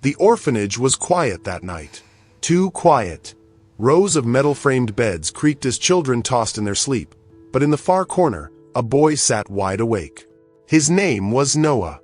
The orphanage was quiet that night. Too quiet. Rows of metal-framed beds creaked as children tossed in their sleep, but in the far corner, a boy sat wide awake. His name was Noah.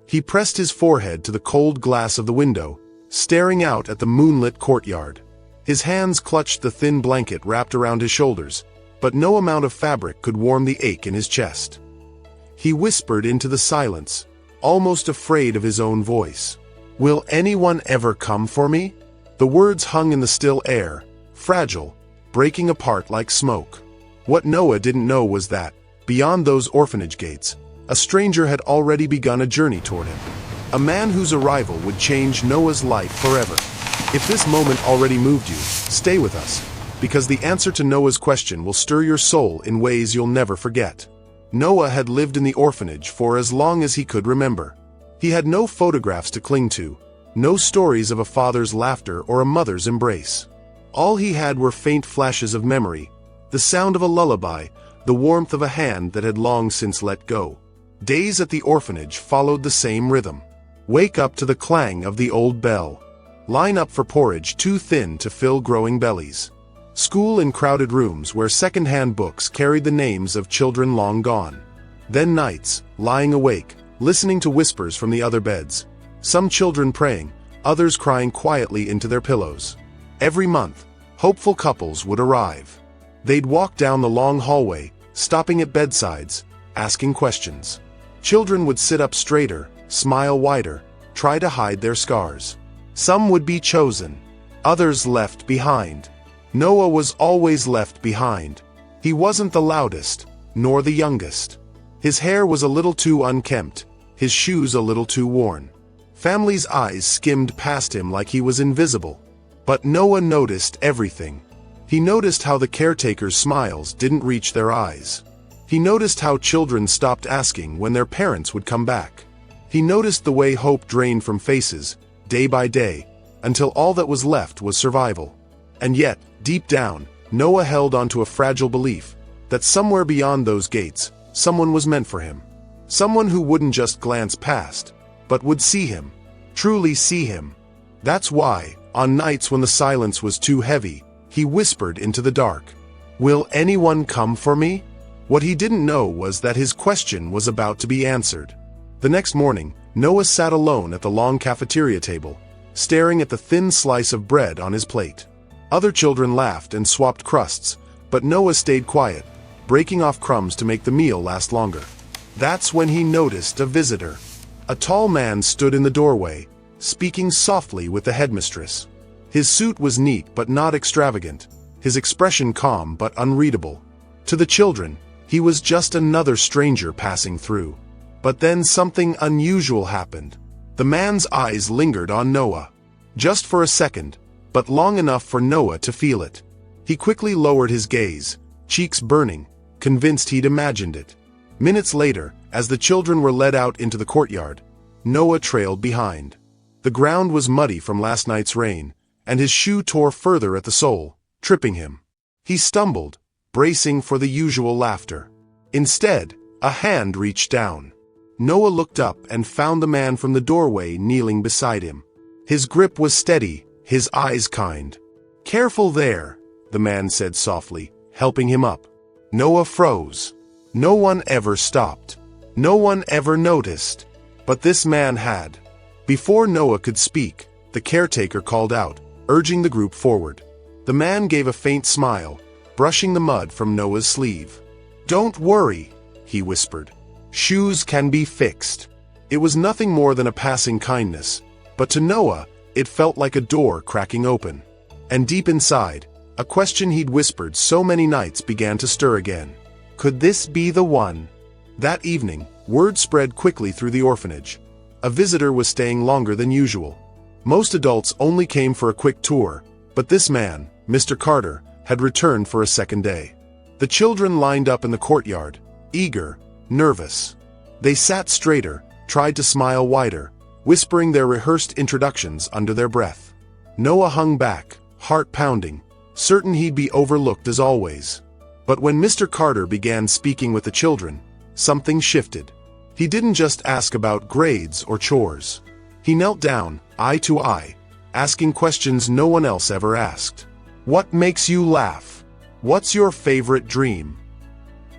He pressed his forehead to the cold glass of the window, staring out at the moonlit courtyard. His hands clutched the thin blanket wrapped around his shoulders, but no amount of fabric could warm the ache in his chest. He whispered into the silence, almost afraid of his own voice. "Will anyone ever come for me?" The words hung in the still air, fragile, breaking apart like smoke. What Noah didn't know was that, beyond those orphanage gates, a stranger had already begun a journey toward him. A man whose arrival would change Noah's life forever. If this moment already moved you, stay with us, because the answer to Noah's question will stir your soul in ways you'll never forget. Noah had lived in the orphanage for as long as he could remember. He had no photographs to cling to, no stories of a father's laughter or a mother's embrace. All he had were faint flashes of memory, the sound of a lullaby, the warmth of a hand that had long since let go. Days at the orphanage followed the same rhythm. Wake up to the clang of the old bell. Line up for porridge too thin to fill growing bellies. School in crowded rooms where second-hand books carried the names of children long gone. Then nights, lying awake, listening to whispers from the other beds. Some children praying, others crying quietly into their pillows. Every month, hopeful couples would arrive. They'd walk down the long hallway, stopping at bedsides, asking questions. Children would sit up straighter, smile wider, try to hide their scars. Some would be chosen, others left behind. Noah was always left behind. He wasn't the loudest, nor the youngest. His hair was a little too unkempt, his shoes a little too worn. Families' eyes skimmed past him like he was invisible. But Noah noticed everything. He noticed how the caretakers' smiles didn't reach their eyes. He noticed how children stopped asking when their parents would come back. He noticed the way hope drained from faces, day by day, until all that was left was survival. And yet, deep down, Noah held onto a fragile belief that somewhere beyond those gates, someone was meant for him. Someone who wouldn't just glance past, but would see him, truly see him. That's why, on nights when the silence was too heavy, he whispered into the dark, "Will anyone come for me?" What he didn't know was that his question was about to be answered. The next morning, Noah sat alone at the long cafeteria table, staring at the thin slice of bread on his plate. Other children laughed and swapped crusts, but Noah stayed quiet, breaking off crumbs to make the meal last longer. That's when he noticed a visitor. A tall man stood in the doorway, speaking softly with the headmistress. His suit was neat but not extravagant, his expression calm but unreadable. To the children, he was just another stranger passing through. But then something unusual happened. The man's eyes lingered on Noah. Just for a second, but long enough for Noah to feel it. He quickly lowered his gaze, cheeks burning, convinced he'd imagined it. Minutes later, as the children were led out into the courtyard, Noah trailed behind. The ground was muddy from last night's rain, and his shoe tore further at the sole, tripping him. He stumbled, bracing for the usual laughter. Instead, a hand reached down. Noah looked up and found the man from the doorway kneeling beside him. His grip was steady, his eyes kind. "Careful there," the man said softly, helping him up. Noah froze. No one ever stopped. No one ever noticed. But this man had. Before Noah could speak, the caretaker called out, urging the group forward. The man gave a faint smile, brushing the mud from Noah's sleeve. "Don't worry," he whispered. "Shoes can be fixed." It was nothing more than a passing kindness, but to Noah, it felt like a door cracking open. And deep inside, a question he'd whispered so many nights began to stir again. Could this be the one? That evening, word spread quickly through the orphanage. A visitor was staying longer than usual. Most adults only came for a quick tour, but this man, Mr. Carter, had returned for a second day. The children lined up in the courtyard, eager, nervous. They sat straighter, tried to smile wider, whispering their rehearsed introductions under their breath. Noah hung back, heart pounding, certain he'd be overlooked as always. But when Mr. Carter began speaking with the children, something shifted. He didn't just ask about grades or chores. He knelt down, eye to eye, asking questions no one else ever asked. What makes you laugh? What's your favorite dream?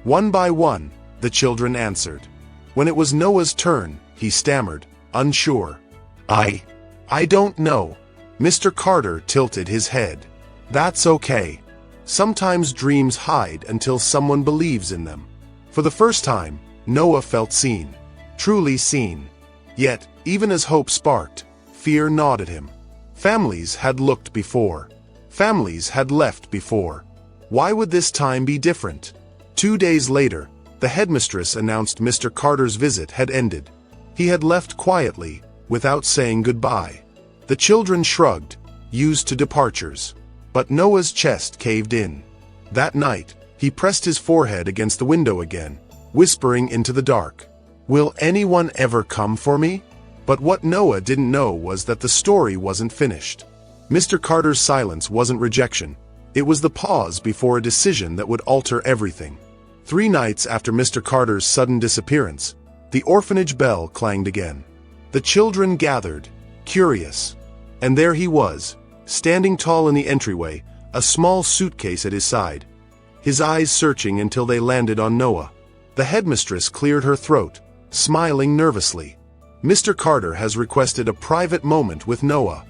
One by one, the children answered. When it was Noah's turn, he stammered, unsure. I don't know. Mr. Carter tilted his head. That's okay. Sometimes dreams hide until someone believes in them. For the first time, Noah felt seen. Truly seen. Yet, even as hope sparked, fear gnawed at him. Families had looked before. Families had left before. Why would this time be different? 2 days later, the headmistress announced Mr. Carter's visit had ended. He had left quietly, without saying goodbye. The children shrugged, used to departures. But Noah's chest caved in. That night, he pressed his forehead against the window again, whispering into the dark. Will anyone ever come for me? But what Noah didn't know was that the story wasn't finished. Mr. Carter's silence wasn't rejection. It was the pause before a decision that would alter everything. 3 nights after Mr. Carter's sudden disappearance, the orphanage bell clanged again. The children gathered, curious. And there he was, standing tall in the entryway, a small suitcase at his side. His eyes searching until they landed on Noah. The headmistress cleared her throat, smiling nervously. Mr. Carter has requested a private moment with Noah.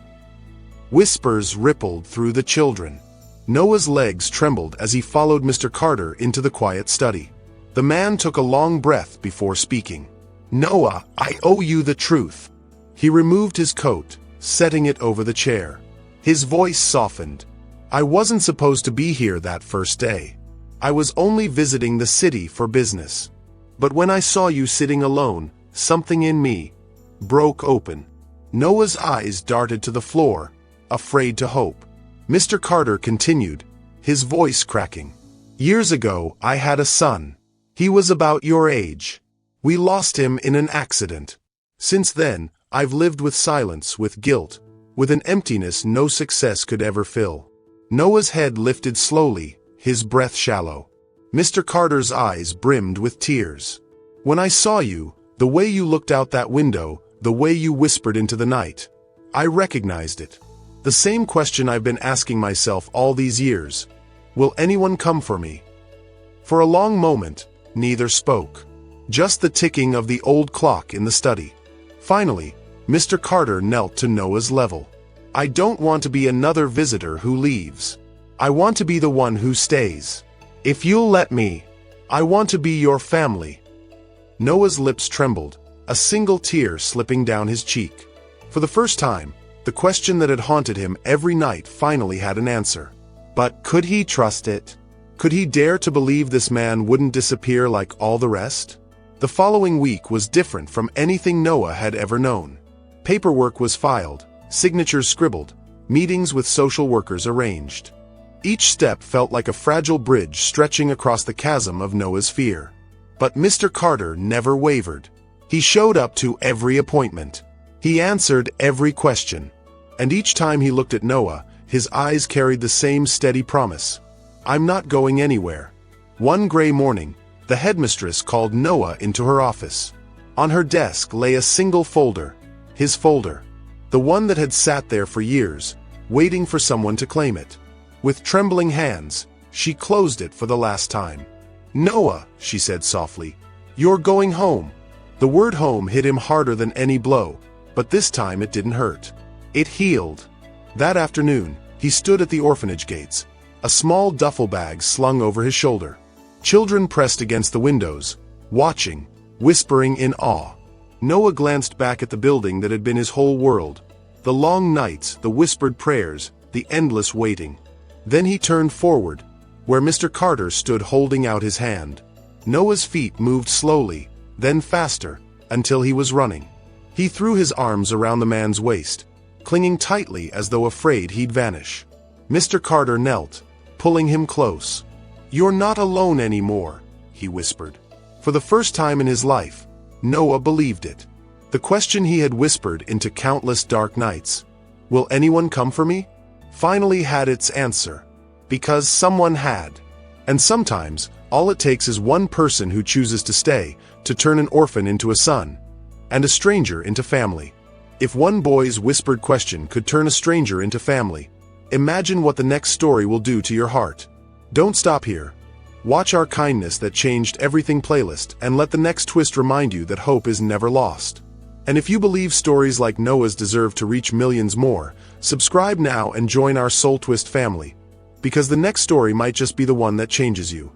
Whispers rippled through the children. Noah's legs trembled as he followed Mr. Carter into the quiet study. The man took a long breath before speaking. Noah, I owe you the truth. He removed his coat, setting it over the chair. His voice softened. I wasn't supposed to be here that first day. I was only visiting the city for business. But when I saw you sitting alone, something in me broke open. Noah's eyes darted to the floor, afraid to hope. Mr. Carter continued, his voice cracking. Years ago, I had a son. He was about your age. We lost him in an accident. Since then, I've lived with silence, with guilt, with an emptiness no success could ever fill. Noah's head lifted slowly, his breath shallow. Mr. Carter's eyes brimmed with tears. When I saw you, the way you looked out that window, the way you whispered into the night, I recognized it. The same question I've been asking myself all these years. Will anyone come for me? For a long moment, neither spoke. Just the ticking of the old clock in the study. Finally, Mr. Carter knelt to Noah's level. I don't want to be another visitor who leaves. I want to be the one who stays. If you'll let me, I want to be your family. Noah's lips trembled, a single tear slipping down his cheek. For the first time, the question that had haunted him every night finally had an answer. But could he trust it? Could he dare to believe this man wouldn't disappear like all the rest? The following week was different from anything Noah had ever known. Paperwork was filed, signatures scribbled, meetings with social workers arranged. Each step felt like a fragile bridge stretching across the chasm of Noah's fear. But Mr. Carter never wavered. He showed up to every appointment. He answered every question. And each time he looked at Noah, his eyes carried the same steady promise. I'm not going anywhere. One gray morning, the headmistress called Noah into her office. On her desk lay a single folder, his folder, the one that had sat there for years, waiting for someone to claim it. With trembling hands, she closed it for the last time. Noah, she said softly, you're going home. The word home hit him harder than any blow, but this time it didn't hurt. It healed. That afternoon, he stood at the orphanage gates, a small duffel bag slung over his shoulder. Children pressed against the windows, watching, whispering in awe. Noah glanced back at the building that had been his whole world. The long nights, the whispered prayers, the endless waiting. Then he turned forward, where Mr. Carter stood holding out his hand. Noah's feet moved slowly, then faster, until he was running. He threw his arms around the man's waist, clinging tightly as though afraid he'd vanish. Mr. Carter knelt, pulling him close. You're not alone anymore, he whispered. For the first time in his life, Noah believed it. The question he had whispered into countless dark nights, will anyone come for me? Finally had its answer. Because someone had. And sometimes, all it takes is one person who chooses to stay, to turn an orphan into a son, and a stranger into family. If one boy's whispered question could turn a stranger into family, imagine what the next story will do to your heart. Don't stop here. Watch our Kindness That Changed Everything playlist and let the next twist remind you that hope is never lost. And if you believe stories like Noah's deserve to reach millions more, subscribe now and join our Soul Twist family, because the next story might just be the one that changes you.